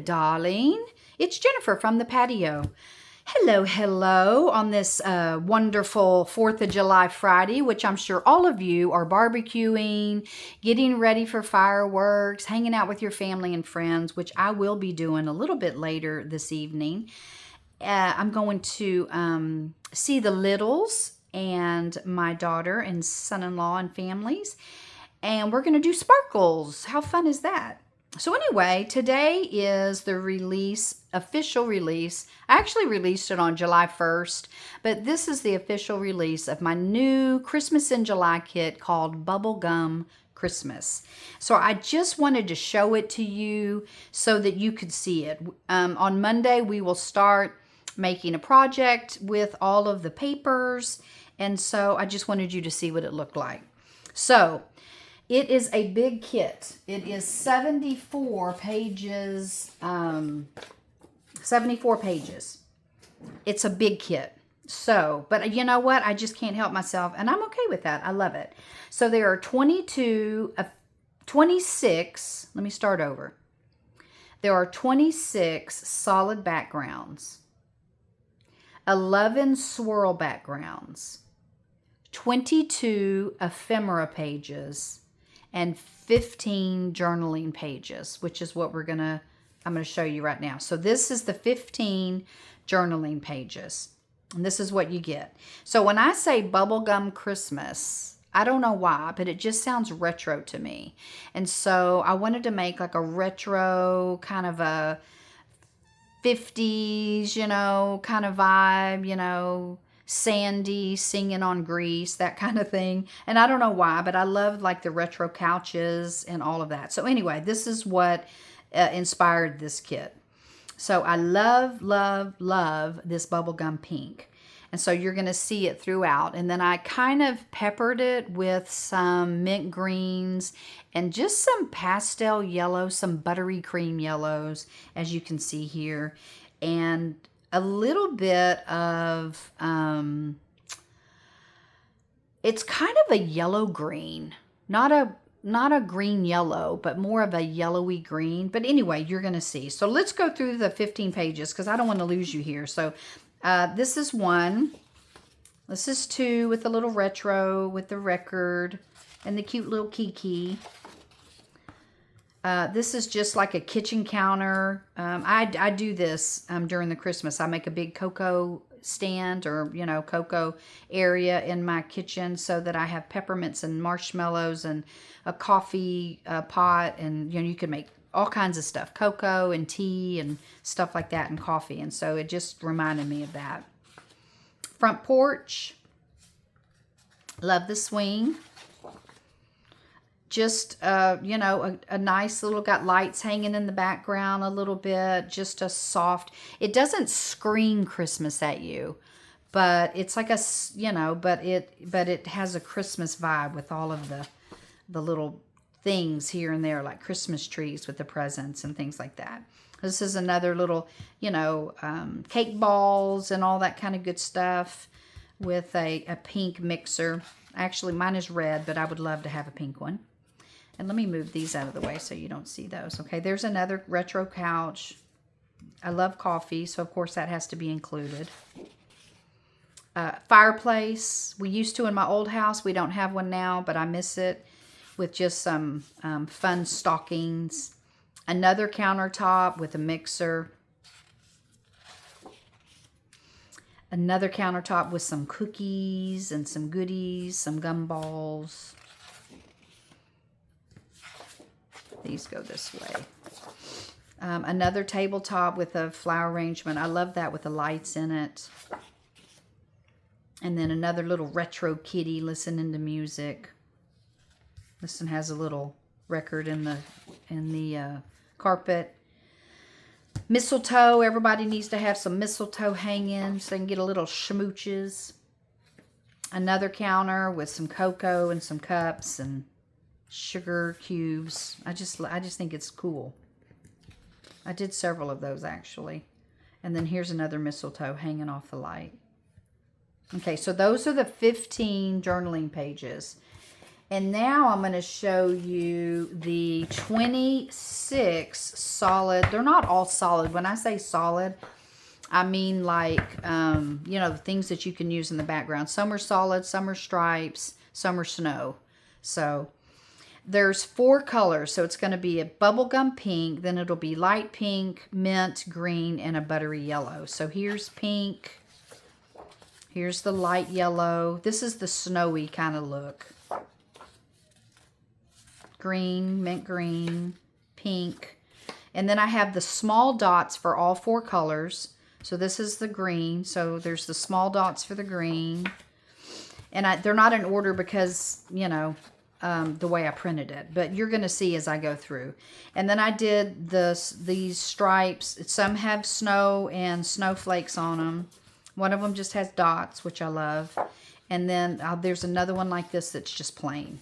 darling. It's Jennifer from the patio. Hello on this wonderful 4th of July Friday, which I'm sure all of you are barbecuing, getting ready for fireworks, hanging out with your family and friends, which I will be doing a little bit later this evening. I'm going to see the Littles and my daughter and son-in-law and families, and we're going to do sparkles. How fun is that? So anyway, today is the official release. I actually released it on July 1st, but this is the official release of my new Christmas in July kit called Bubblegum Christmas. So I just wanted to show it to you so that you could see it. On Monday, we will start making a project with all of the papers, and so I just wanted you to see what it looked like. So it is a big kit. It is 74 pages. 74 pages. It's a big kit. So, but you know what? I just can't help myself, and I'm okay with that. I love it. So there are 26. Let me start over. There are 26 solid backgrounds, 11 swirl backgrounds, 22 ephemera pages, and 15 journaling pages, which is what I'm going to show you right now. So this is the 15 journaling pages, and this is what you get. So when I say Bubblegum Christmas, I don't know why, but it just sounds retro to me. And so I wanted to make like a retro kind of a 50s, kind of vibe, Sandy singing on Grease, that kind of thing. And I don't know why, but I love like the retro couches and all of that. So anyway, this is what inspired this kit. So I love this bubblegum pink. And so you're going to see it throughout. And then I kind of peppered it with some mint greens and just some pastel yellow, some buttery cream yellows, as you can see here. And a little bit of, it's kind of a yellow green, not a green yellow, but more of a yellowy green. But anyway, you're going to see. So let's go through the 15 pages because I don't want to lose you here. So this is 1. This is 2 with the little retro with the record and the cute little kiki. This is just like a kitchen counter. I do this during the Christmas. I make a big cocoa stand or, cocoa area in my kitchen so that I have peppermints and marshmallows and a coffee pot. And, you can make all kinds of stuff, cocoa and tea and stuff like that and coffee. And so it just reminded me of that. Front porch. Love the swing. Just, a nice little, got lights hanging in the background a little bit. Just a soft, it doesn't scream Christmas at you, but it's like but it has a Christmas vibe with all of the little things here and there, like Christmas trees with the presents and things like that. This is another little, cake balls and all that kind of good stuff with a pink mixer. Actually, mine is red, but I would love to have a pink one. And let me move these out of the way so you don't see those. Okay, there's another retro couch. I love coffee, so of course that has to be included. Fireplace. We used to in my old house. We don't have one now, but I miss it, with just some fun stockings. Another countertop with a mixer. Another countertop with some cookies and some goodies, some gumballs. These go this way. Another tabletop with a flower arrangement. I love that with the lights in it. And then another little retro kitty listening to music. This one has a little record in the carpet. Mistletoe. Everybody needs to have some mistletoe hanging so they can get a little schmooches. Another counter with some cocoa and some cups and sugar cubes. I just think it's cool. I did several of those actually. And then here's another mistletoe hanging off the light. Okay, so those are the 15 journaling pages. And now I'm going to show you the 26 solid. They're not all solid. When I say solid, I mean like, you know, the things that you can use in the background. Some are solid, some are stripes, some are snow. So there's 4 colors. So it's going to be a bubblegum pink, then it'll be light pink, mint, green, and a buttery yellow. So here's pink. Here's the light yellow. This is the snowy kind of look. Green, mint green, pink. And then I have the small dots for all 4 colors. So this is the green. So there's the small dots for the green. And they're not in order because, you know, the way I printed it. But you're going to see as I go through. And then I did these stripes. Some have snow and snowflakes on them. One of them just has dots, which I love. And then there's another one like this that's just plain.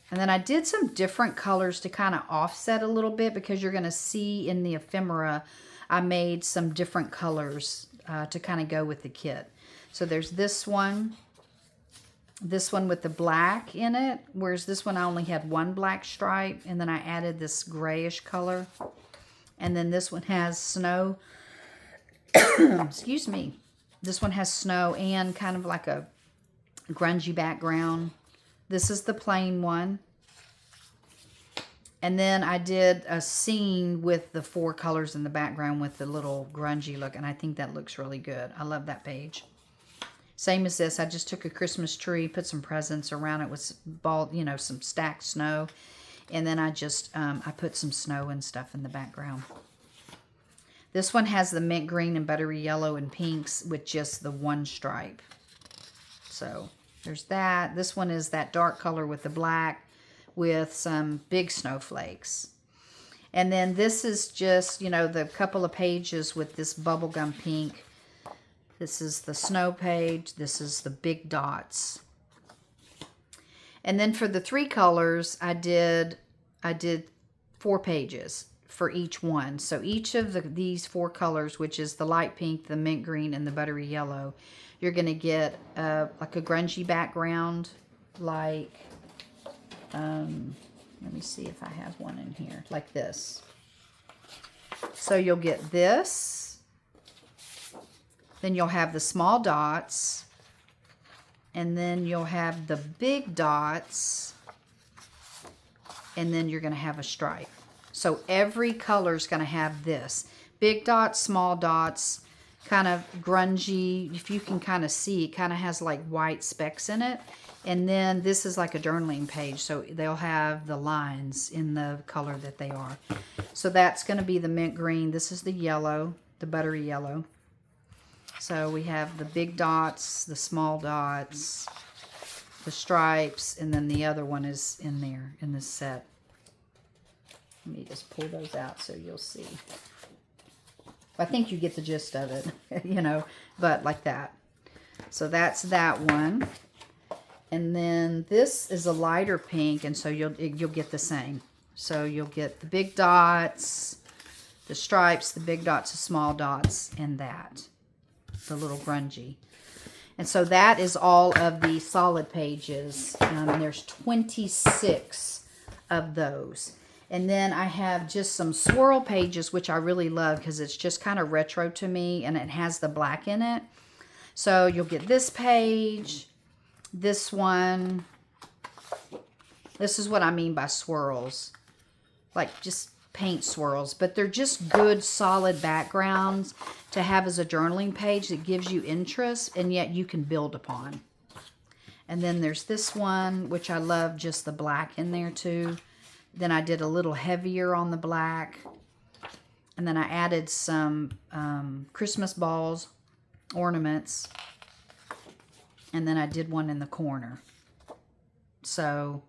And then I did some different colors to kind of offset a little bit because you're going to see in the ephemera, I made some different colors to kind of go with the kit. So there's this one with the black in it, whereas this one I only had 1 black stripe, and then I added this grayish color. And then this one has snow. Excuse me. This one has snow and kind of like a grungy background. This is the plain one. And then I did a scene with the 4 colors in the background with the little grungy look. And I think that looks really good. I love that page. Same as this. I just took a Christmas tree, put some presents around it with you know, some stacked snow. And then I just, I put some snow and stuff in the background. This one has the mint green and buttery yellow and pinks with just the 1 stripe. So there's that. This one is that dark color with the black with some big snowflakes. And then this is just, you know, the couple of pages with this bubblegum pink. This is the snow page. This is the big dots. And then for the 3 colors, I did 4 pages for each one. So each of these 4 colors, which is the light pink, the mint green, and the buttery yellow, you're going to get like a grungy background, like, let me see if I have one in here, like this. So you'll get this, then you'll have the small dots, and then you'll have the big dots, and then you're going to have a stripe. So every color is going to have this. Big dots, small dots, kind of grungy. If you can kind of see, it kind of has like white specks in it. And then this is like a journaling page. So they'll have the lines in the color that they are. So that's going to be the mint green. This is the yellow, the buttery yellow. So we have the big dots, the small dots, the stripes, and then the other one is in there in this set. Let me just pull those out so you'll see. I think you get the gist of it, you know, but like that. So that's that one. And then this is a lighter pink, and so you'll get the same. So you'll get the big dots, the stripes, the big dots, the small dots, and that, the little grungy. And so that is all of the solid pages. And there's 26 of those. And then I have just some swirl pages, which I really love because it's just kind of retro to me, and it has the black in it. So you'll get this page, this one. This is what I mean by swirls, like just paint swirls, but they're just good solid backgrounds to have as a journaling page that gives you interest and yet you can build upon. And then there's this one, which I love just the black in there too. Then I did a little heavier on the black. And then I added some Christmas balls, ornaments. And then I did one in the corner. So,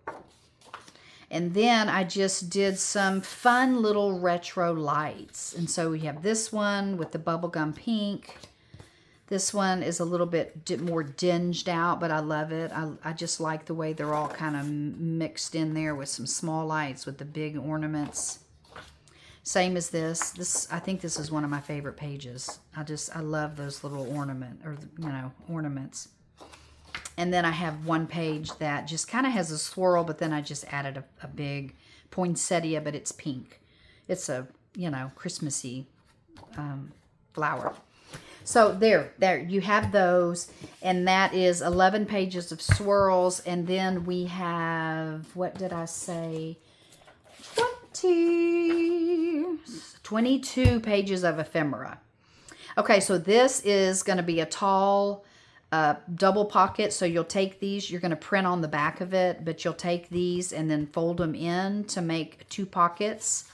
and then I just did some fun little retro lights. And so we have this one with the bubblegum pink. This one is a little bit more dinged out, but I love it. I just like the way they're all kind of mixed in there with some small lights with the big ornaments. Same as this. I think this is one of my favorite pages. I love those little ornaments. And then I have one page that just kind of has a swirl, but then I just added a big poinsettia, but it's pink. It's a, you know, Christmassy flower. So there, you have those, and that is 11 pages of swirls, and then we have, what did I say, 22 pages of ephemera. Okay, so this is going to be a tall double pocket, so you'll take these, you're going to print on the back of it, but you'll take these and then fold them in to make 2 pockets.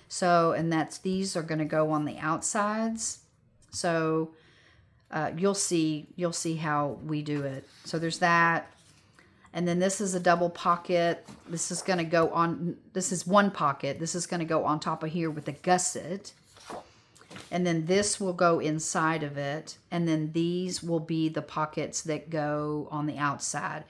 So, and these are going to go on the outsides. So you'll see how we do it. So there's that. And then this is a double pocket. This is going to go on, this is one pocket. This is going to go on top of here with a gusset. And then this will go inside of it. And then these will be the pockets that go on the outside.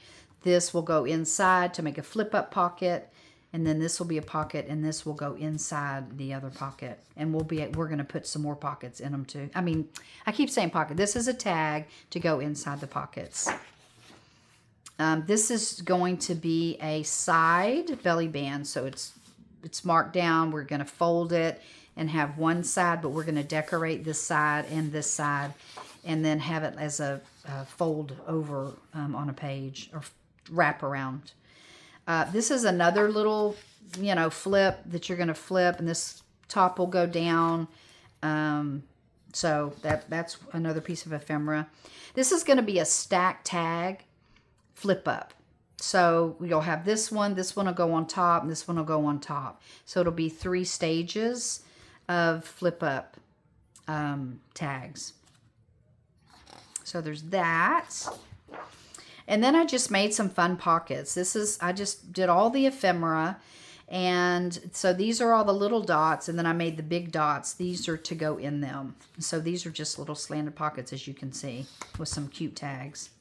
This will go inside to make a flip up pocket. And then this will be a pocket, and this will go inside the other pocket. And we're going to put some more pockets in them too. I mean, I keep saying pocket. This is a tag to go inside the pockets. This is going to be a side belly band. So it's marked down. We're going to fold it and have one side, but we're going to decorate this side and this side, and then have it as a fold over on a page or wrap around. This is another little, you know, flip that you're going to flip, and this top will go down. So that's another piece of ephemera. This is going to be a stack tag flip up. So you'll have this one will go on top, and this one will go on top. So it'll be 3 stages of flip up tags. So there's that. And then I just made some fun pockets. I just did all the ephemera. And so these are all the little dots. And then I made the big dots. These are to go in them. So these are just little slanted pockets, as you can see, with some cute tags.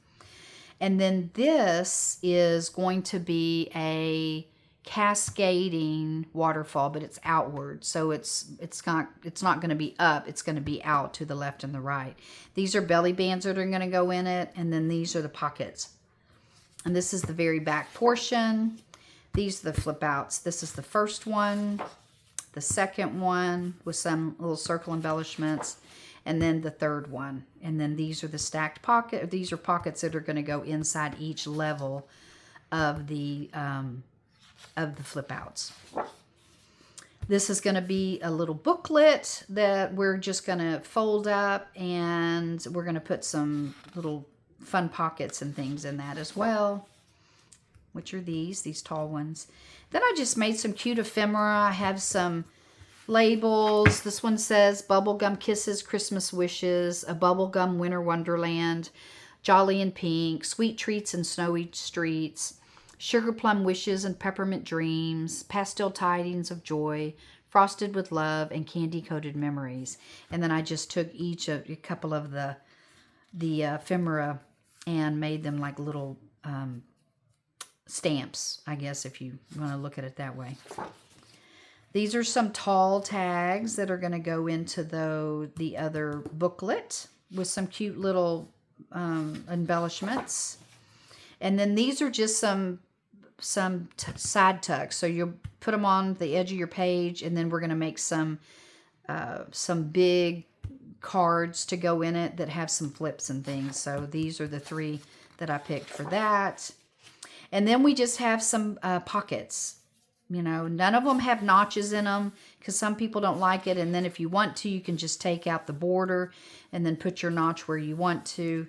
And then this is going to be a cascading waterfall, but it's outward. So it's not going to be up. It's going to be out to the left and the right. These are belly bands that are going to go in it. And then these are the pockets. And this is the very back portion. These are the flip outs. This is the first one, the second one with some little circle embellishments, and then the third one. And then these are the stacked pocket. These are pockets that are going to go inside each level of the flip outs. This is going to be a little booklet that we're just going to fold up, and we're going to put some little fun pockets and things in that as well, which are these tall ones. Then I just made some cute ephemera. I have some labels. This one says Bubblegum Kisses, Christmas Wishes, A Bubblegum Winter Wonderland, Jolly and Pink, Sweet Treats and Snowy Streets, Sugar Plum Wishes and Peppermint Dreams, Pastel Tidings of Joy, Frosted with Love, and Candy Coated Memories. And then I just took a couple of the ephemera and made them like little stamps, I guess, if you want to look at it that way. These are some tall tags that are going to go into the other booklet with some cute little embellishments. And then these are just some side tucks. So you'll put them on the edge of your page, and then we're going to make some big cards to go in it that have some flips and things. So these are the 3 that I picked for that. And then we just have some pockets. You know, none of them have notches in them because some people don't like it. And then if you want to, you can just take out the border and then put your notch where you want to.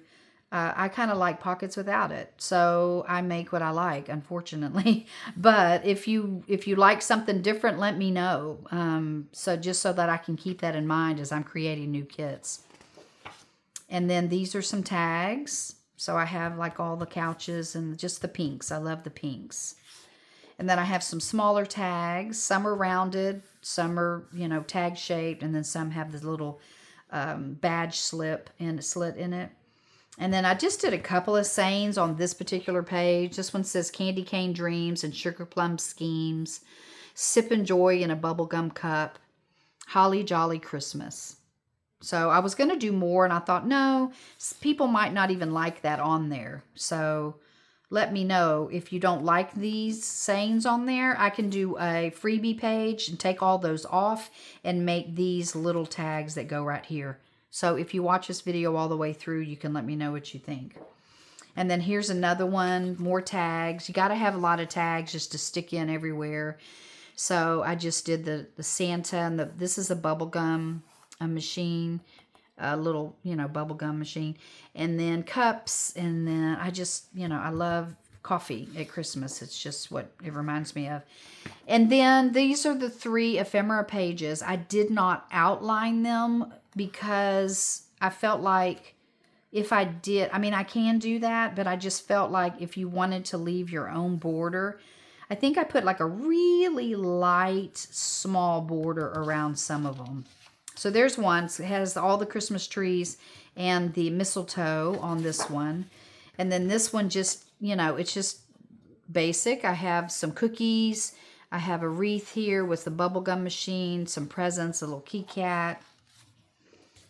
I kind of like pockets without it. So I make what I like, unfortunately. But if you like something different, let me know. So just so that I can keep that in mind as I'm creating new kits. And then these are some tags. So I have like all the couches and just the pinks. I love the pinks. And then I have some smaller tags. Some are rounded, some are, tag shaped, and then some have this little badge slit in it. And then I just did a couple of sayings on this particular page. This one says Candy Cane Dreams and Sugar Plum Schemes, Sip and Joy in a Bubblegum Cup, Holly Jolly Christmas. So I was going to do more, and I thought, no, people might not even like that on there. So let me know if you don't like these sayings on there. I can do a freebie page and take all those off and make these little tags that go right here. So if you watch this video all the way through, you can let me know what you think. And then here's another one, more tags. You got to have a lot of tags just to stick in everywhere. So I just did the Santa, and this is a bubblegum machine, a little, bubblegum machine. And then cups, and then I just, I love coffee at Christmas. It's just what it reminds me of. And then these are the 3 ephemera pages. I did not outline them because I felt like if I did, I can do that, but I just felt like if you wanted to leave your own border, I think I put like a really light, small border around some of them. So there's one. It has all the Christmas trees and the mistletoe on this one. And then this one just, it's just basic. I have some cookies. I have a wreath here with the bubblegum machine, some presents, a little key cat.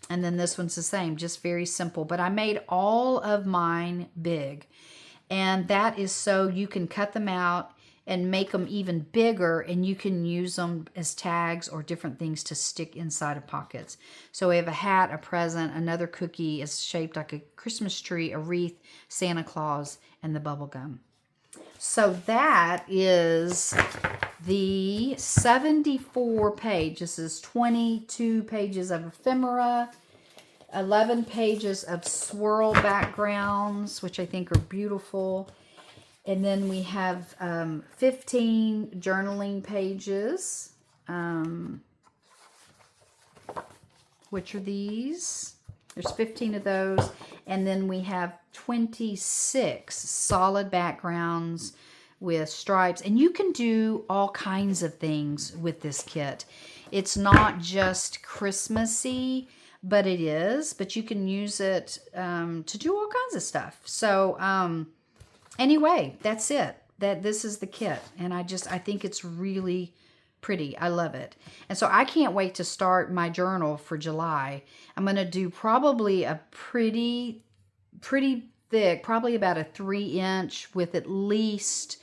And then this one's the same, just very simple. But I made all of mine big. And that is so you can cut them out and make them even bigger, and you can use them as tags or different things to stick inside of pockets. So we have a hat, a present, another cookie is shaped like a Christmas tree, a wreath, Santa Claus, and the bubble gum. So that is the 74 page. This is 22 pages of ephemera, 11 pages of swirl backgrounds, which I think are beautiful. And then we have 15 journaling pages, which are these. There's 15 of those. And then we have 26 solid backgrounds with stripes. And you can do all kinds of things with this kit. It's not just Christmassy, but it is. But you can use it to do all kinds of stuff. So, anyway, that's it. This is the kit. And I think it's really pretty. I love it. And so I can't wait to start my journal for July. I'm going to do probably a pretty thick, probably about a 3-inch with at least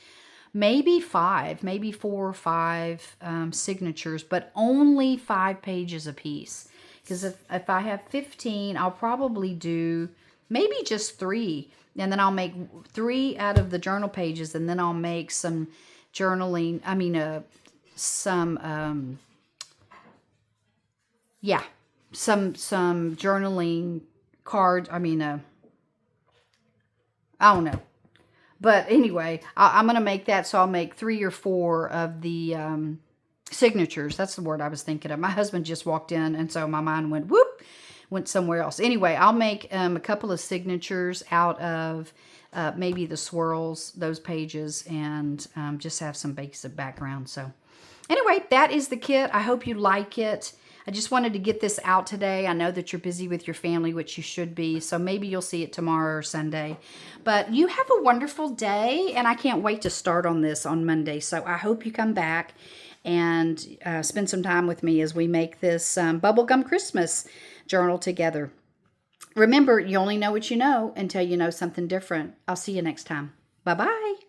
maybe 4 or 5 signatures, but only 5 pages a piece. Because if I have 15, I'll probably do maybe just 3. And then I'll make 3 out of the journal pages, and then I'll make some journaling, some journaling card. I don't know. But anyway, I'm going to make that. So I'll make 3 or 4 of the signatures. That's the word I was thinking of. My husband just walked in, and so my mind went whoop, went somewhere else. Anyway, I'll make a couple of signatures out of maybe the swirls, those pages, and just have some basic background. So anyway, that is the kit. I hope you like it. I just wanted to get this out today. I know that you're busy with your family, which you should be, so maybe you'll see it tomorrow or Sunday. But you have a wonderful day, and I can't wait to start on this on Monday. So I hope you come back and spend some time with me as we make this Bubblegum Christmas journal together. Remember, you only know what you know until you know something different. I'll see you next time. Bye-bye.